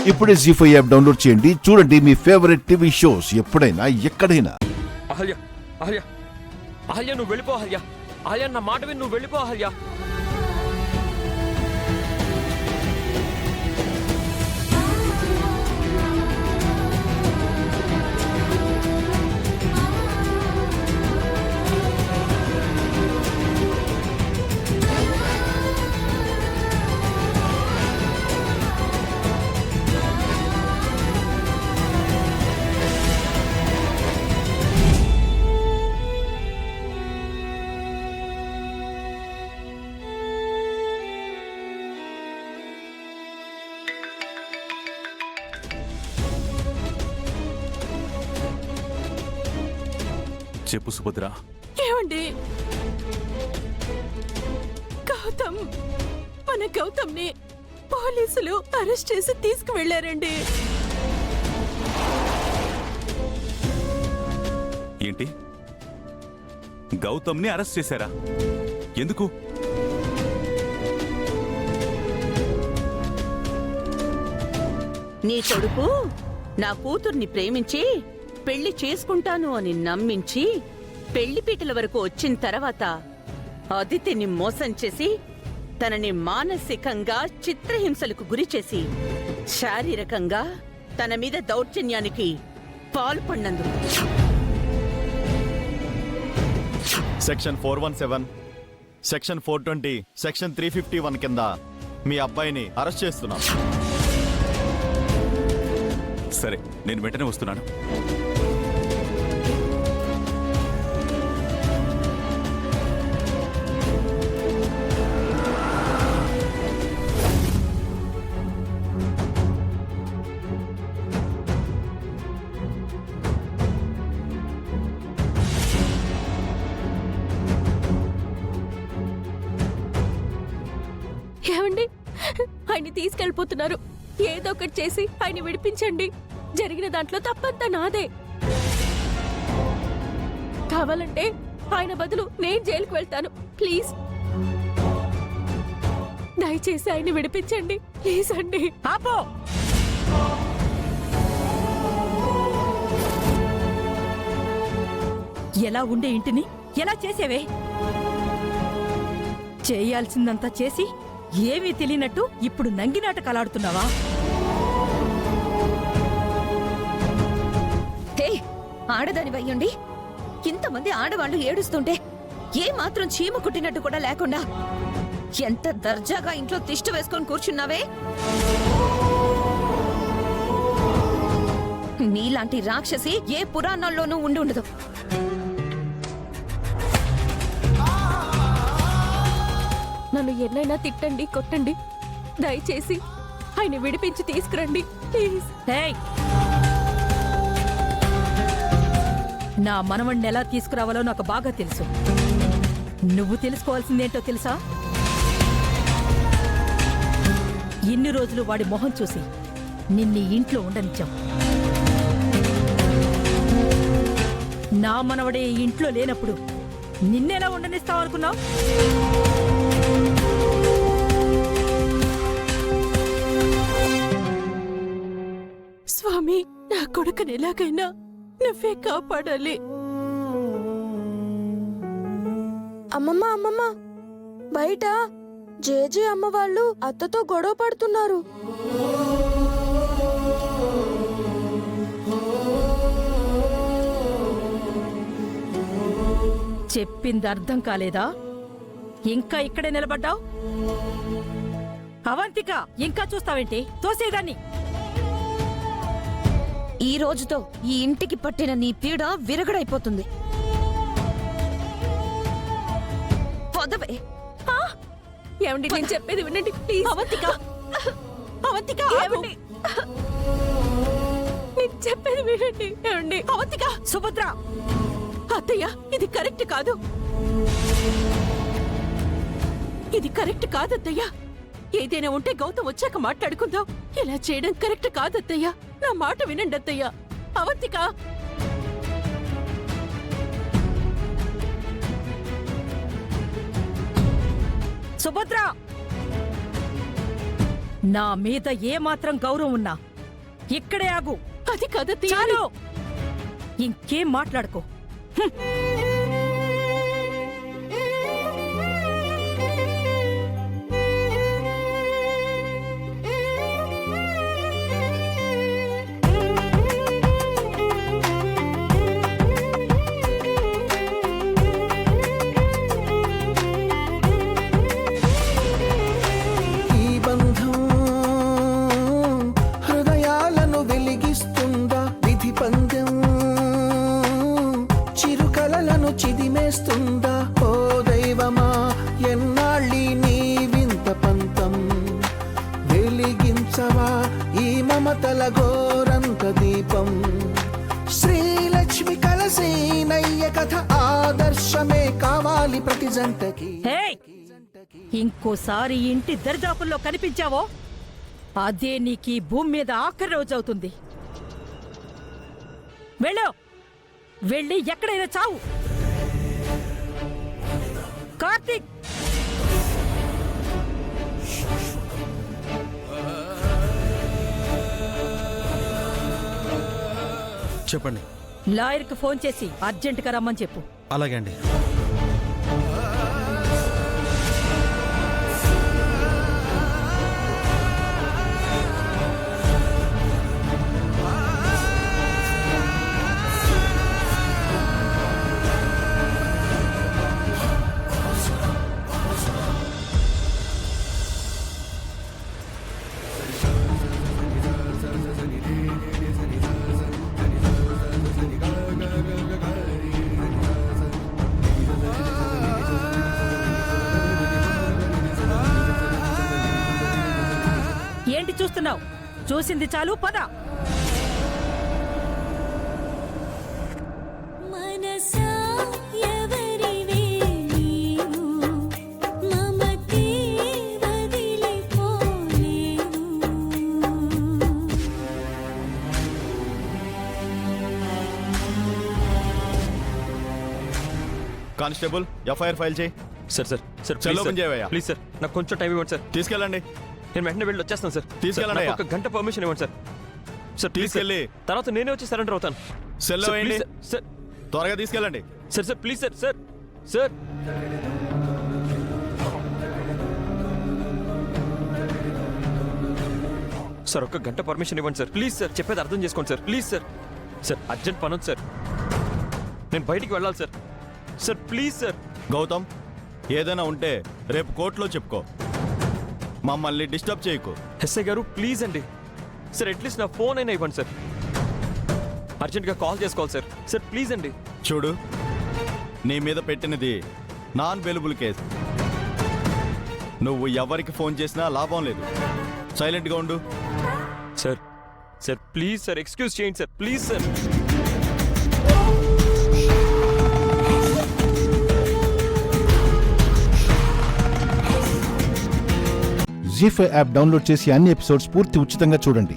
ఇప్పుడే జీ5 app download చేయండి. చూడండి మీ ఫేవరెట్ టీవీ షోస్ ఎప్పుడైనా ఎక్కడైనా. అహల్య అహల్య అహల్య నువ్వు వెళ్ళిపో అహల్య. అహల్య నా మాట విని నువ్వు వెళ్ళిపో అహల్య. చెప్పు సుభద్ర. ఏమండి, గౌతమ్, మన గౌతమ్ని పోలీసులు అరెస్ట్ చేసి తీసుకువెళ్లారండి. ఏంటి, గౌతమ్ని అరెస్ట్ చేశారా? ఎందుకు? నీ కొడుకు నా కూతుర్ని ప్రేమించి పెళ్లి చేసుకుంటాను అని నమ్మించి పెళ్లిపీటల వరకు వచ్చిన తర్వాత అదితిని మోసం చేసి తనని మానసికంగా చిత్రహింసలకు గురిచేసి శారీరకంగా తన మీద దౌర్జన్యానికి పాల్పడినందుకు సెక్షన్ 417, సెక్షన్ 420, సెక్షన్ 351 కింద మీ అబ్బాయిని అరెస్ట్ చేస్తున్నాం. సరే, నేను వెంటనే వస్తున్నాను. ఏమండి, ఆయన్ని తీసుకెళ్ళిపోతున్నారు. ఏదో ఒకటి చేసి ఆయన్ని విడిపించండి. జరిగిన దాంట్లో తప్పంతా నాదే. కావాలంటే ఆయన బదులు నేను జైలుకు వెళ్తాను. ప్లీజ్, దయచేసి ఆయన్ని విడిపించండి. ప్లీజ్ అండి. ఆపో. ఎలా ఉండే ఇంటిని ఎలా చేసేవే? చేయాల్సిందంతా చేసి ఏమీ తెలియనట్టు ఇప్పుడు నంగినాటకాలాడుతున్నావా? ఆడదాని వయ్యండి, ఇంతమంది ఆడవాళ్లు ఏడుస్తుంటే ఏ మాత్రం చీమ కుట్టినట్టు కూడా లేకుండా ఎంత దర్జాగా ఇంట్లో తిష్ట వేసుకొని కూర్చున్నావే? నీలాంటి రాక్షసి ఏ పురాణాల్లోనూ ఉండి ఉండదు. నన్ను ఎన్నైనా తిట్టండి, కొట్టండి. దయచేసి ఆయన విడిపించి తీసుకురండి ప్లీజ్. నా మనవణ్ణి ఎలా తీసుకురావాలో నాకు బాగా తెలుసు. నువ్వు తెలుసుకోవాల్సిందేంటో తెలుసా? ఇన్ని రోజులు వాడి మొహం చూసి నిన్ని ఇంట్లో ఉండనిచ్చాం. నా మనవడే ఇంట్లో లేనప్పుడు నిన్నెలా ఉండనిస్తావనుకున్నావు? స్వామి, నా కొడుకుని ఎలాగైనా నువ్వే కాపాడాలి. అమ్మమ్మ అమ్మమ్మ, బయట జేజే అమ్మ వాళ్ళు అత్తతో గొడవ పడుతున్నారు. చెప్పింది అర్థం కాలేదా? ఇంకా ఇక్కడే నిలబడ్డావు? అవంతిక, ఇంకా చూస్తావేంటి? తోసేదాన్ని. ఈ రోజుతో ఈ ఇంటికి పట్టిన నీ పీడ విరగడైపోతుంది. పొదవే. ఏమండి, నేను చెప్పేది వినండి ప్లీజ్. అవంతిక, అవంతిక, ఏమండి, నేను చెప్పేది వినండి. ఏమండి, అవంతిక. సుభద్ర, అత్తయ్య, ఇది కరెక్ట్ కాదు. ఇది కరెక్ట్ కాదత్తయ్య. ఏదైనా ఉంటే గౌతమ్ వచ్చాక మాట్లాడుకుందాం. ఇలా చేయడం కరెక్ట్ కాదత్తయ్య. నా మాట వినండి అత్తయ్య. అవంతిక. సుభద్ర, నా మీద ఏమాత్రం గౌరవం ఉన్నా ఇక్కడే ఆగు. అది కాదత్తయ్య. చాలు, ఇంకేం మాట్లాడుకో. ఈ బంధం హృదయాలను వెలిగిస్తుందా, విధి పందెం చిరుకలలను చిదిమేస్తుందా? ఓ దైవమా, ఎన్నాళ్ళీ నీ వింత పంతం వెలిగించవా ఈ మమతల గోరంత దీపం. శ్రీలక్ష్మి కలసి నయ్య కథ ఆదర్శమే కావాలి ప్రతి జంటకి. హేయ్! ఇంకోసారి ఇంటి దరిదాపుల్లో కనిపించావో అదే నీకీ భూమి మీద ఆఖరి రోజు అవుతుంది. వెళ్ళు, వెళ్ళి ఎక్కడైనా చావు. కార్తీక్! చెప్పండి. లాయర్కి ఫోన్ చేసి అర్జెంటుగా రమ్మని చెప్పు. అలాగే అండి. ఏంటి చూస్తున్నావు? చూసింది చాలు, పద. కానిస్టేబుల్, ఎఫ్ఐఆర్ ఫైల్ చేయి. Sir sir sir cell open చేయవయ్యా. ప్లీజ్ సార్, నాకు కొంచెం టైం ఇవ్వండి సార్. తీసుకెళ్ళండి. నేను వెంటనే వెళ్ళి వచ్చేస్తాను సార్. తీసుకెళ్ళండి నాకు అయ్యా. ఒక గంట పర్మిషన్ ఇవ్వండి సార్. Sir please sir. తీసుకెళ్ళి తర్వాత నేనే వచ్చి సరెండర్ అవుతాను. సెల్ సార్, వేయండి. Please sir. త్వరగా తీసుకెళ్ళండి. Sir sir please sir. Sir sir sir ఒక గంట పర్మిషన్ ఇవ్వండి సార్. ప్లీజ్ సార్, చెప్పేది అర్థం చేసుకోండి sir. Please sir. Sir urgent పని ఉంది సార్, నేను బయటికి వెళ్ళాలి sir. Sir please sir. Gautam, ఏదైనా ఉంటే రేపు కోర్టులో చెప్పుకో. మమ్మల్ని డిస్టర్బ్ చేయకు. ఎస్ఐ గారు ప్లీజ్ అండి. సార్ అట్లీస్ట్ నా ఫోన్ అయినా ఇవ్వండి సార్. అర్జెంట్గా కాల్ చేసుకోవాలి సార్. సార్ ప్లీజ్ అండి. చూడు, నీ మీద పెట్టినది నాన్ అవైలబుల్ కేసు. నువ్వు ఎవరికి ఫోన్ చేసినా లాభం లేదు. సైలెంట్గా ఉండు. Sir sir please sir, excuse చేయండి sir. Please sir. Zee five app download చేసి అన్ని ఎపిసోడ్స్ పూర్తి ఉచితంగా చూడండి.